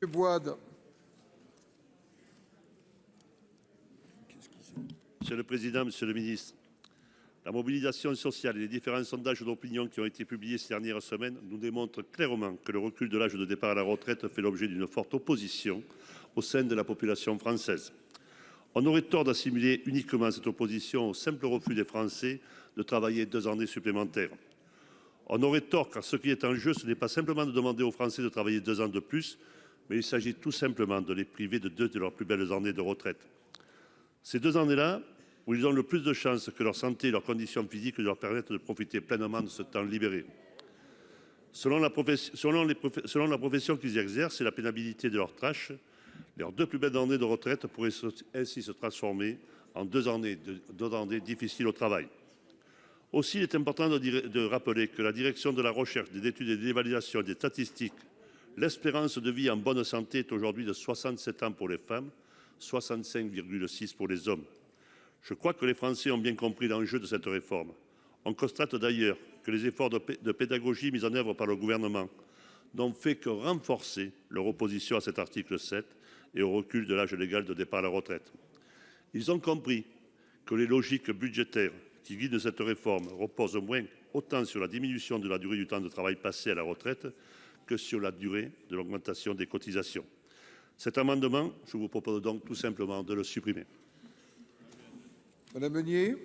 Boide. Monsieur le Président, Monsieur le Ministre, la mobilisation sociale et les différents sondages d'opinion qui ont été publiés ces dernières semaines nous démontrent clairement que le recul de l'âge de départ à la retraite fait l'objet d'une forte opposition au sein de la population française. On aurait tort d'assimiler uniquement cette opposition au simple refus des Français de travailler 2 années supplémentaires. On aurait tort car ce qui est en jeu, ce n'est pas simplement de demander aux Français de travailler 2 ans de plus, mais il s'agit tout simplement de les priver de 2 de leurs plus belles années de retraite. Ces 2 années-là, où ils ont le plus de chances que leur santé et leurs conditions physiques leur permettent de profiter pleinement de ce temps libéré. Selon la profession qu'ils exercent et la pénibilité de leur tâche, leurs 2 plus belles années de retraite pourraient ainsi se transformer en 2 années difficiles au travail. Aussi, il est important de rappeler que la direction de la recherche, des études et de l'évaluation et des statistiques, l'espérance de vie en bonne santé est aujourd'hui de 67 ans pour les femmes, 65,6 pour les hommes. Je crois que les Français ont bien compris l'enjeu de cette réforme. On constate d'ailleurs que les efforts de pédagogie mis en œuvre par le gouvernement n'ont fait que renforcer leur opposition à cet article 7 et au recul de l'âge légal de départ à la retraite. Ils ont compris que les logiques budgétaires qui guident cette réforme reposent moins autant sur la diminution de la durée du temps de travail passé à la retraite que sur la durée de l'augmentation des cotisations. Cet amendement, je vous propose donc tout simplement de le supprimer. Madame Meunier.